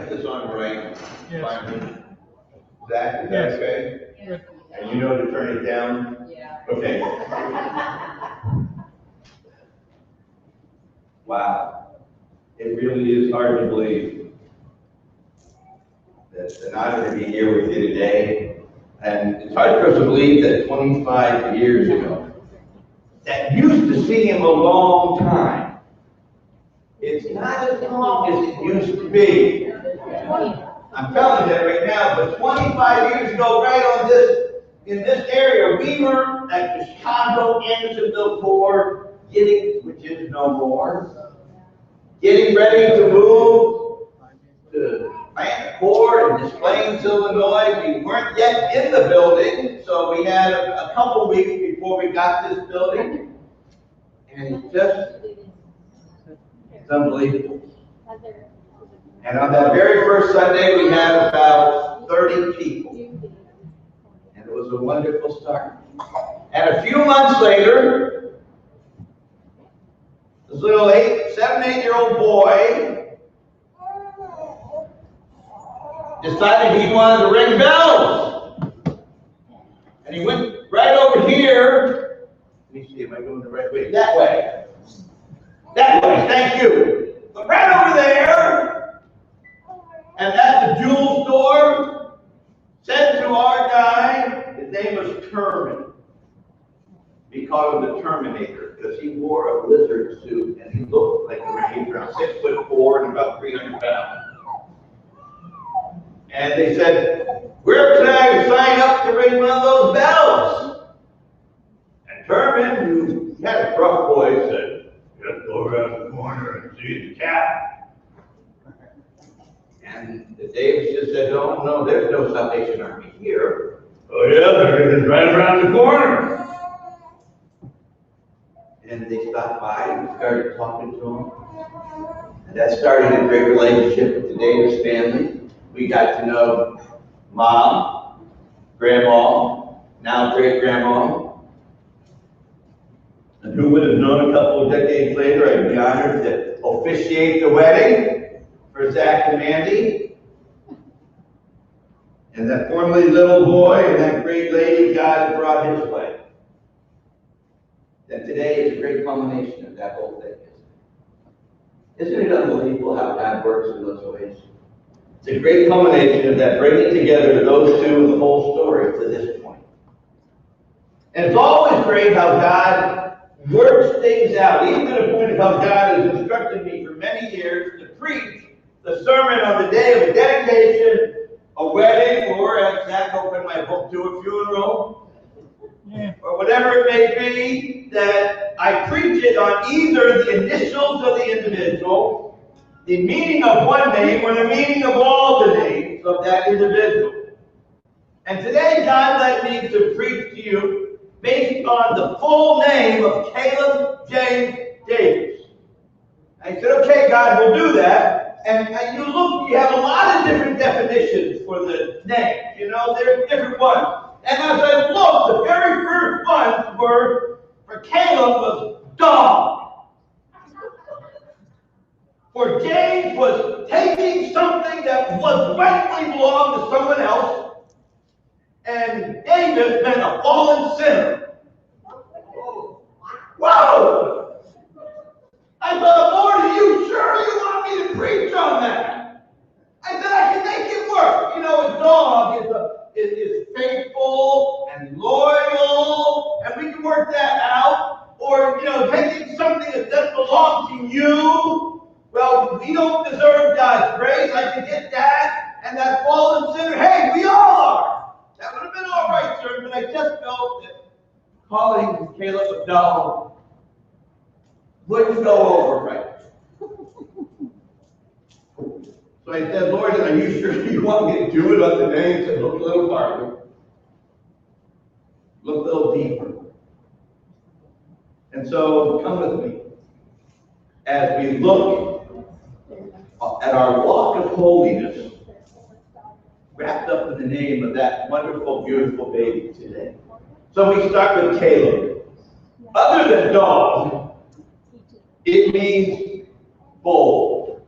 put this on right. Yes. Finally. Zach, is that Yes. okay? Yes. And you know to turn it down? Yeah. Okay. Wow. It really is hard to believe that it's an honor to be here with you today. And it's hard for us to believe that 25 years ago, that used to seem a long time. It's not as long as it used to be. I'm telling you that right now, but 25 years ago, right on in this area, we were at the Chicago Andersonville Core, which is no more, getting ready to move to Plant Core in Des Plaines, Illinois. We weren't yet in the building, so we had a couple weeks before we got this building. And it's unbelievable. And on that very first Sunday, we had about 30 people. And it was a wonderful start. And a few months later, this little 7, 8-year-old boy decided he wanted to ring bells. And he went right over here. Let me see, am I going the right way? That way. That way, thank you. But right over there, and at the jewel store, said to our guy, his name was Terman. We called him the Terminator because he wore a lizard suit and he looked like he was around 6'4" and about 300 pounds. And they said, "Where can I sign up to ring one of those bells?" And Terman, who had a rough voice, said, "Just go around the corner and see the cat." And Davis just said, no, there's no Salvation Army here. "Oh yeah, there is, right around the corner." And they stopped by and started talking to him. And that started a great relationship with the Davis family. We got to know Mom, Grandma, now great-grandma. And who would have known a couple of decades later, I'd be honored to officiate the wedding for Zach and Mandy. And that formerly little boy and that great lady God had brought his way. And today is a great culmination of that whole thing, isn't it? Isn't it unbelievable how God works in those ways? It's a great culmination of that bringing together those two and the whole story to this point. And it's always great how God works things out, even to the point of how God has instructed me for many years to preach the sermon on the day of a dedication, a wedding, or as Zach opened my book to, a funeral, or whatever it may be, that I preach it on either the initials of the individual, the meaning of one name, or the meaning of all the names of that individual. And today God led me to preach to you based on the full name of Caleb James Davis. I said, okay, God, we'll do that. And you have a lot of different definitions for the name. There's different ones. And as I looked, the very first ones were, for Caleb, was dog. For James was taking something that was rightfully belonged to someone else. And David meant a fallen sinner. Whoa! I thought, Lord, are you sure you want me to preach on that? I said, I can make it work. A dog is faithful and loyal, and we can work that out. Or, taking something that doesn't belong to you. Well, we don't deserve God's grace. I can get that. And that fallen sinner, hey, we all are. That would have been all right, sir, but I just felt that calling Caleb a dog wouldn't go over right. So I said, Lord, are you sure you want me to do it on the name? He said, look a little farther. Look a little deeper. And so come with me as we look at our walk of holiness wrapped up in the name of that wonderful, beautiful baby today. So we start with Caleb. Other than dog, it means bold.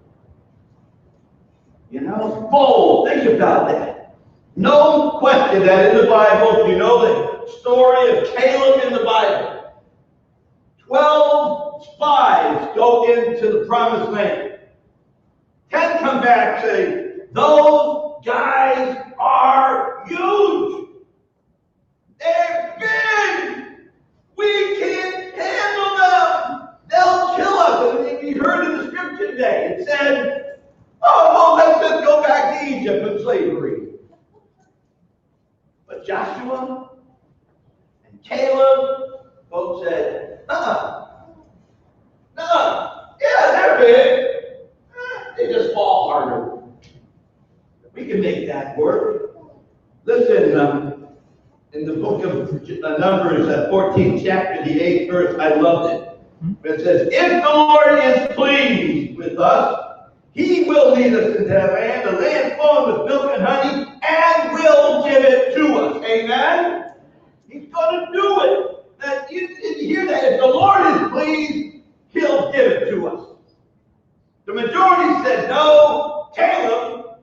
bold. Think about that. No question that in the Bible, if you know the story of Caleb in the Bible, 12 spies go into the promised land. 10 come back saying, those guys are huge. They're big. We can't handle them. They'll kill us. And we heard in the scripture today, it said, oh, well, let's just go back to Egypt and slavery. But Joshua and Caleb both said, yeah, they're big. They just fall harder. We can make that work. Listen, in the book of Numbers, 14th chapter, the 8th verse, I loved it. It says, if the Lord is pleased with us, He will lead us into that land, a land flowing with milk and honey, and will give it to us. Amen? He's going to do it. That you hear that? If the Lord is pleased, He'll give it to us. The majority said no. Caleb,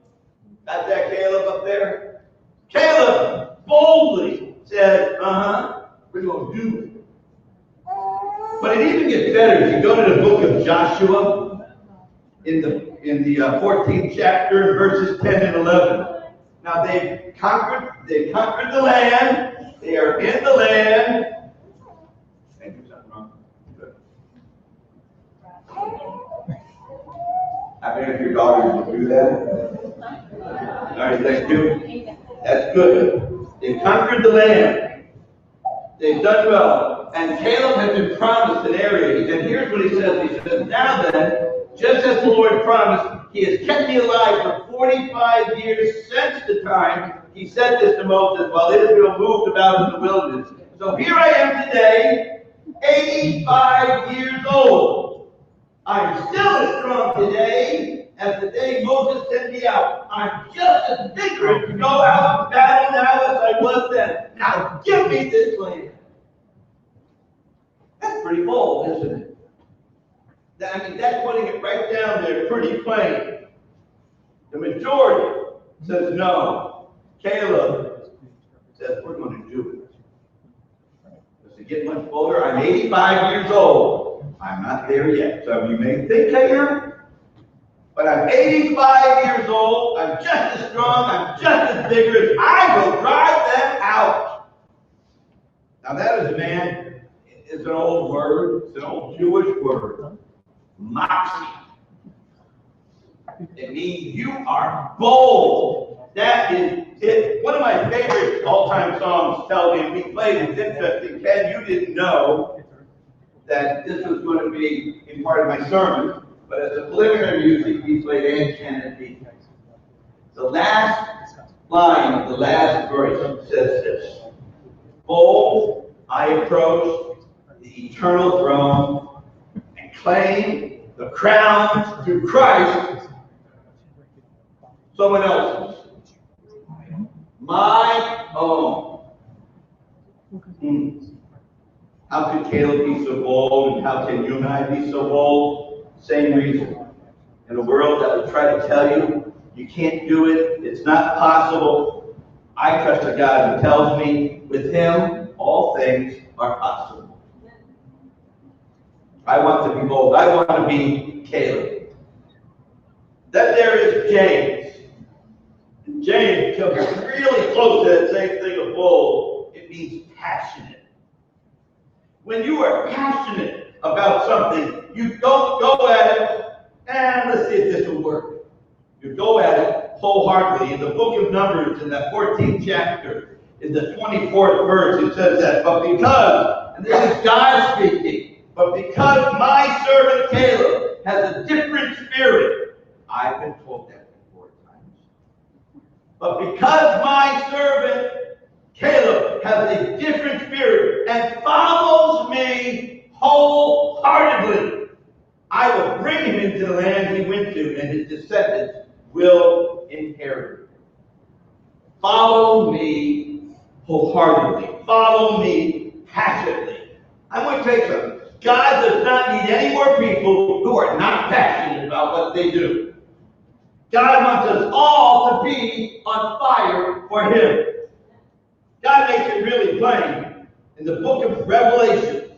got that Caleb up there? Caleb boldly said, we're going to do it. But it even gets better. If you go to the book of Joshua, in the 14th chapter, verses 10 and 11. Now they've conquered the land. They are in the land. Thank you, something wrong. Good. I mean, if your daughters would do that. All right, thank you. That's good. They've conquered the land. They've done well. And Caleb had been promised an area. And here's what he says. He says, now then, just as the Lord promised, He has kept me alive for 45 years since the time He said this to Moses while Israel moved about in the wilderness. So here I am today, 85 years old. I'm still as strong today as the day Moses sent me out. I'm just as vigorous to go out and battle now as I was then. Now give me this land. That's pretty bold, isn't it? I mean, that's putting it right down there pretty plain. The majority says no. Caleb says we're going to do it. Does it get much bolder? I'm 85 years old. I'm not there yet. Some of you may think I am. But I'm 85 years old. I'm just as strong. I'm just as vigorous. I will drive them out. Now that is, man, it's an old word. It's an old Jewish word. Moxie. It means you are bold. That is it. One of my favorite all-time songs tells me, we played, it's interesting, Ken, you didn't know that this was going to be in part of my sermon, but as a preliminary music, we played Enchanted Beat. The last line of the last verse says this: bold, I approach the eternal throne and claim the crown through Christ, someone else's, my own. How could Caleb be so bold, and how can you and I be so bold? Same reason. In a world that would try to tell you, you can't do it, it's not possible, I trust a God who tells me, with Him, all things are possible. I want to be bold. I want to be Caleb. Then there is James. And James comes really close to that same thing of bold. It means passionate. When you are passionate about something, you don't go at it, and let's see if this will work. You go at it wholeheartedly. In the book of Numbers, in that 14th chapter, in the 24th verse, it says that, but because, and this is God speaking, but because my servant Caleb has a different spirit, I've been told that 4 times. But because my servant Caleb has a different spirit and follows me wholeheartedly, I will bring him into the land he went to, and his descendants will inherit it. Follow me wholeheartedly. Follow me passionately. I'm going to tell you something. God does not need any more people who are not passionate about what they do. God wants us all to be on fire for Him. God makes it really plain in the book of Revelation,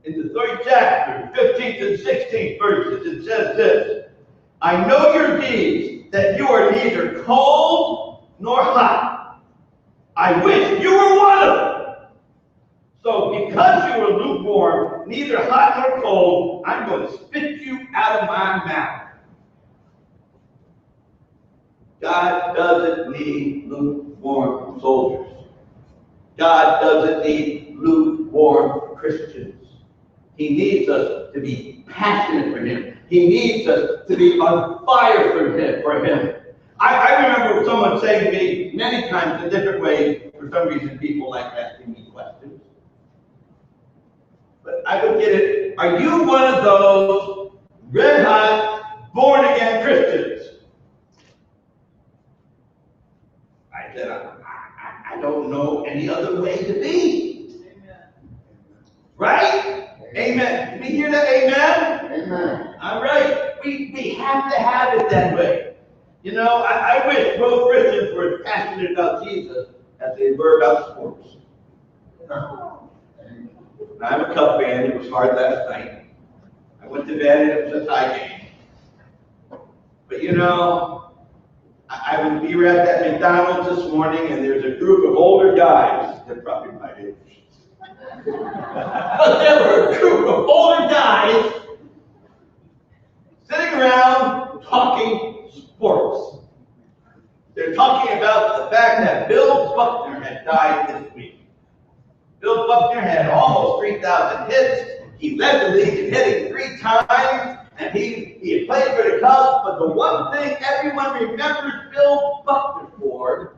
in the 3rd chapter, 15th and 16th verses. It says this: I know your deeds, that you are neither cold nor hot. I wish you were one of them. So because you are lukewarm, neither hot nor cold, I'm going to spit you out of my mouth. God doesn't need lukewarm soldiers. God doesn't need lukewarm Christians. He needs us to be passionate for Him. He needs us to be on fire for Him. I remember someone saying to me many times in different ways, for some reason people like asking me questions. But I would get it, are you one of those red-hot, born-again Christians? I said, I don't know any other way to be. Amen. Right? Amen. Did we hear that? Amen? Amen. All right. We have to have it that way. You know, I wish both Christians were as passionate about Jesus as they were about sports. I'm a Cub fan. It was hard last night. I went to bed and it was a tie game. But you know, we were at that McDonald's this morning, and there's a group of older guys. They're probably my age. But there were a group of older guys sitting around talking sports. They're talking about the fact that Bill Buckner had died this week. Bill Buckner had almost 3,000 hits. He led the league in hitting 3 times. And he had played for the Cubs, but the one thing everyone remembers Bill Buckner for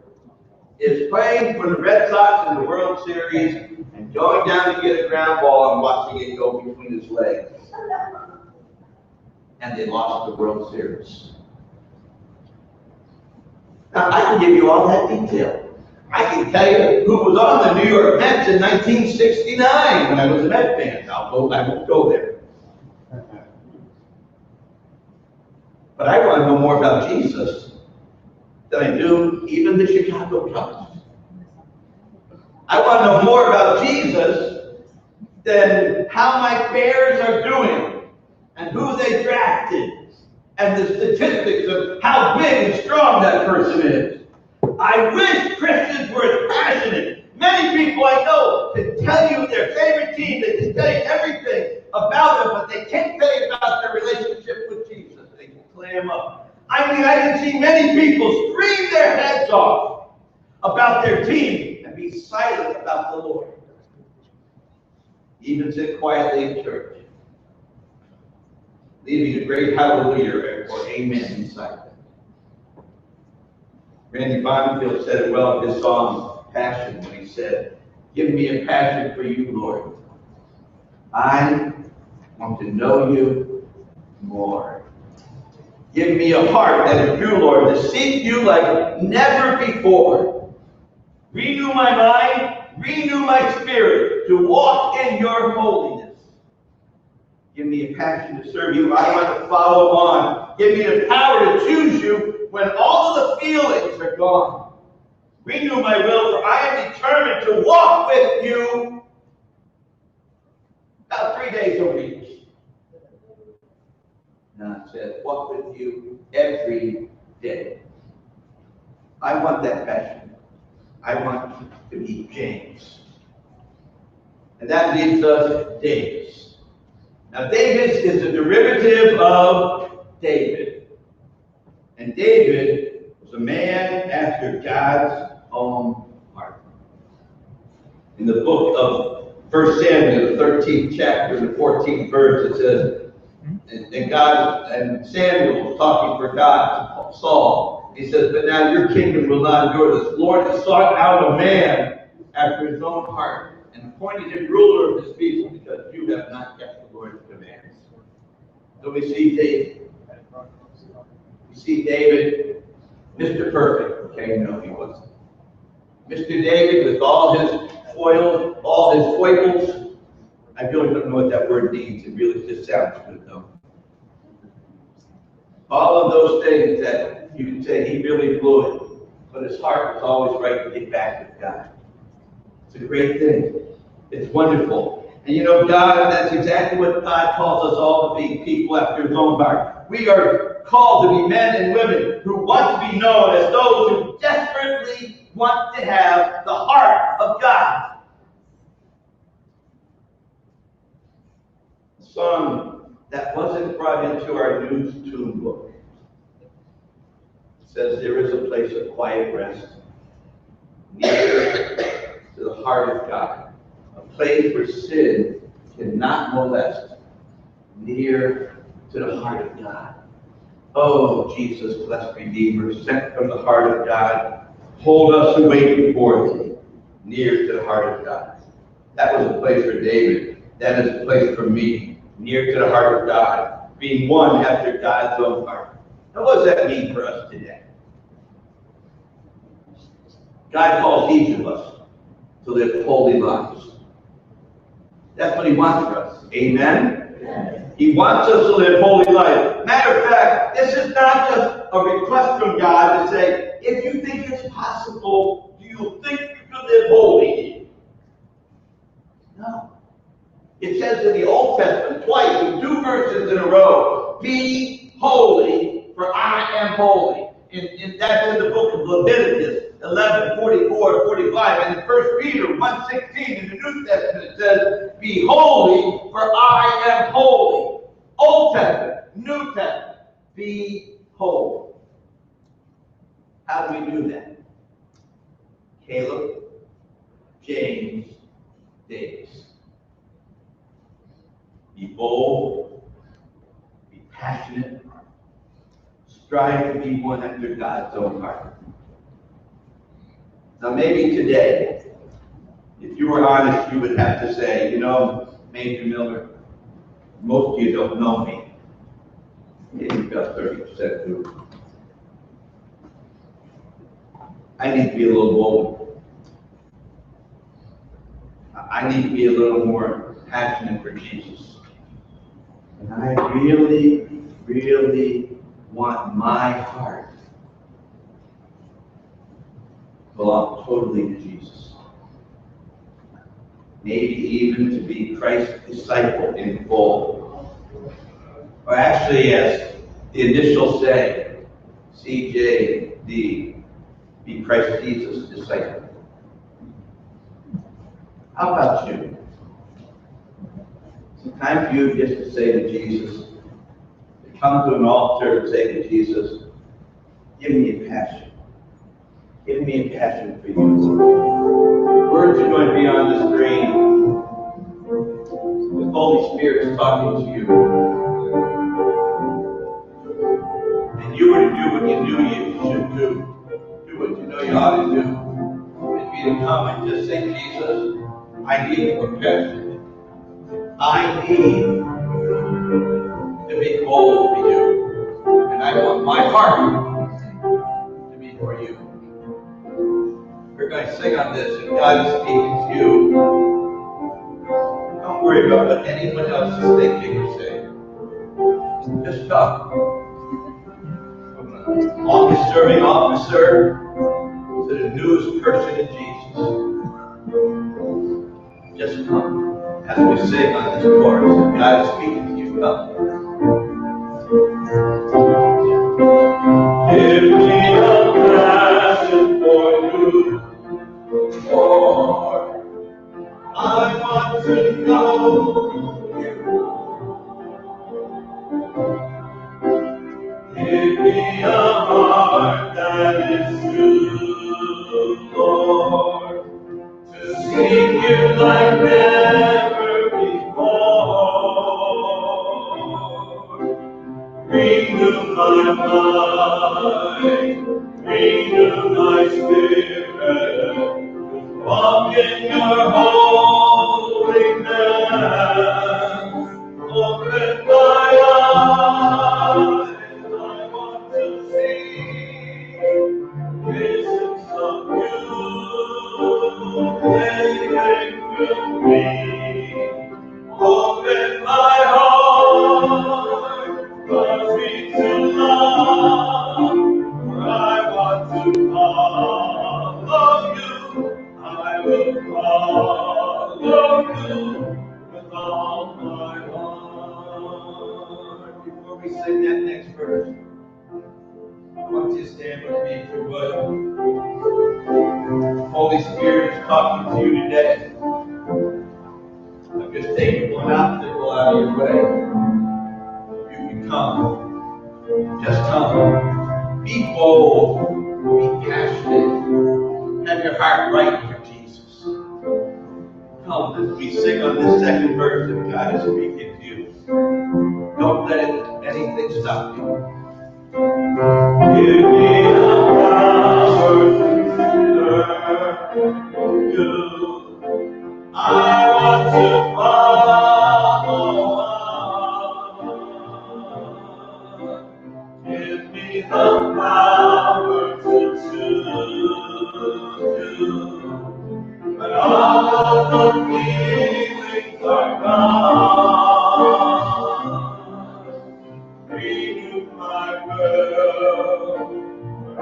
is playing for the Red Sox in the World Series and going down to get a ground ball and watching it go between his legs. And they lost the World Series. Now, I can give you all that detail. I can tell you who was on the New York Mets in 1969 when I was a Met fan. I won't go there. But I want to know more about Jesus than I do even the Chicago Cubs. I want to know more about Jesus than how my Bears are doing and who they drafted and the statistics of how big and strong that person is. I wish Christians were as passionate. Many people I know can tell you their favorite team. They can tell you everything about them, but they can't tell you about their relationship with Jesus. They can clam up. I mean, I can see many people scream their heads off about their team and be silent about the Lord. Even sit quietly in church, leaving a great hallelujah or amen inside them. Randy Bonfield said it well in his song, Passion, when he said, give me a passion for you, Lord. I want to know you more. Give me a heart that is true, Lord, to seek you like never before. Renew my mind, renew my spirit, to walk in your holiness. Give me a passion to serve you. I want to follow on. Give me the power to choose you when all of the feelings are gone. Renew my will, for I am determined to walk with you about 3 days a week. Now it says, walk with you every day. I want that passion. I want to be James. And that leaves us Davis. Now Davis is a derivative of David. And David was a man after God's own heart. In the book of 1 Samuel, the 13th chapter, the 14th verse, it says, and Samuel was talking for God to Saul. He says, but now your kingdom will not endure. The Lord has sought out a man after his own heart and appointed him ruler of his people because you have not kept the Lord's commands. So we see David. We see David, Mr. Perfect. Okay, no, he wasn't. Mr. David with all his foils, all his foibles. I really don't know what that word means. It really just sounds good, though. All of those things that you can say he really blew it, but his heart was always right to get back with God. It's a great thing. It's wonderful. And you know, God, that's exactly what God calls us all to be, people after his own heart. We are called to be men and women who want to be known as those who desperately want to have the heart of God. A song that wasn't brought into our news tune book says there is a place of quiet rest near to the heart of God, a place where sin cannot molest, near to the heart of God. Oh, Jesus, blessed Redeemer, sent from the heart of God, hold us who wait before thee, near to the heart of God. That was a place for David. That is a place for me, near to the heart of God, being one after God's own heart. Now, what does that mean for us today? God calls each of us to live holy lives. That's what he wants for us. Amen? Amen. He wants us to live holy life. Matter of fact, this is not just a request from God to say, if you think it's possible, do you think you can live holy? No. It says in the Old Testament twice, in 2 verses in a row, be holy, for I am holy. That's in the book of Leviticus 11:44-45, and in 1 Peter 1:16 in the New Testament it says, be holy, for I am holy. Old Testament, New Testament, be holy. How do we do that? Caleb, James, Davis. Be bold, be passionate, strive to be one after God's own heart. Now maybe today, if you were honest, you would have to say, you know, Major Miller, most of you don't know me. Maybe about 30% do. I need to be a little bold. I need to be a little more passionate for Jesus. And I really, really want my heart to belong totally to Jesus. Maybe even to be Christ's disciple in full. Or actually, as the initials say, CJD, be Christ Jesus' disciple. How about you? It's time for you just to say to Jesus, to come to an altar and say to Jesus, give me a passion. Give me a passion for you. The words are going to be on the screen. The Holy Spirit is talking to you. And you were to do what you knew you should do. Do what you know you ought to do. It'd be to come and just say, Jesus, I need your passion. I need to be bold for you. And I want my heart to be for you. We're going to sing on this, and God is speaking to you. Don't worry about what anyone else is thinking or saying. Just come. From the longest serving officer to the newest person in Jesus. Just come as we sing on this chorus, and God is speaking to you. Come. Give me a passion for you, Lord. I want to know you. Give me a heart that is true, Lord, to seek you like never before. Renew my mind, renew my spirit, walk in your holiness. Open my eyes, I want to see visions of you, living with me. Open my heart, cause me to love. we sing that next verse, I want you to stand with me if you would. Holy Spirit is talking to you today. I'm just taking one obstacle out of your way. You can come. Just come. Be bold. Be passionate. Have your heart right for Jesus. Come as we sing on this second verse that God is speaking to you. Don't let anything stop you. Give me the power to serve you. I want to follow. Give me the power to choose you. But all the feelings are gone. Renew my will. I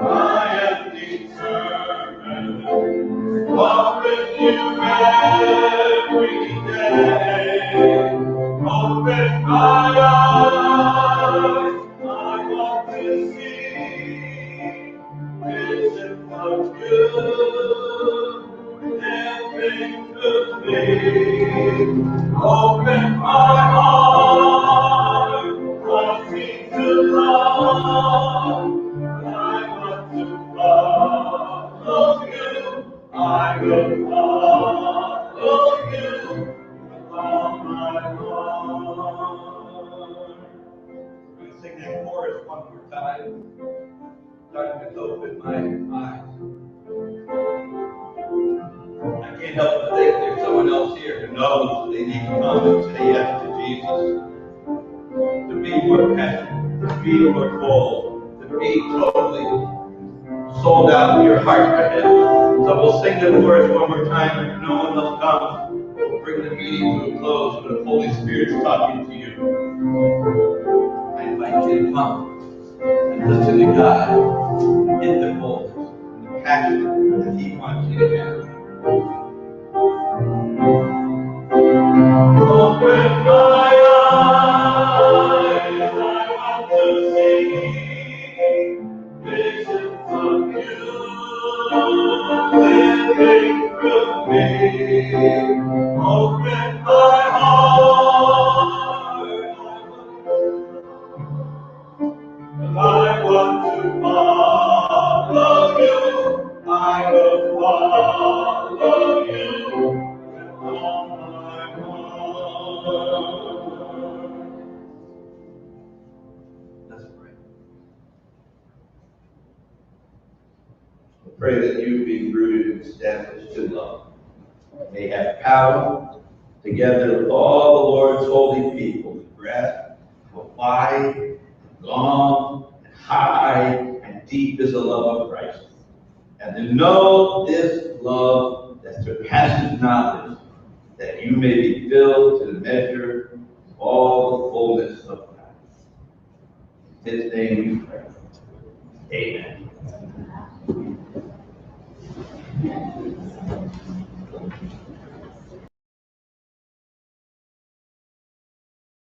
am determined to walk with you every day. Open my eyes, I want to see visions of you living through me. Open my heart, wanting to love. I want to follow you. I will follow you with all my heart. I'm going to sing that chorus one more time. Starting with open my eyes. I can't help but think there's someone else here who knows they need to come and say yes to Jesus. To be more passionate, to be more bold, to be totally sold out in your heart for Him. So we'll sing the chorus one more time, and if no one else comes, we'll bring the meeting to a close when the Holy Spirit's talking to you. I invite you to come and listen to God in the boldness and the passion that He wants you to have. Open my eyes, I want to see visions of you living through me. Open my heart, I want to follow you. I will follow you with all my heart. Let's pray. Pray that you be rooted and established in love. May have power together with all the Lord's holy people to grasp how wide, long, and high, and deep is the love of Christ. And to know this love that surpasses knowledge, that you may be filled to the measure of all the fullness of God. In His name we pray. Amen.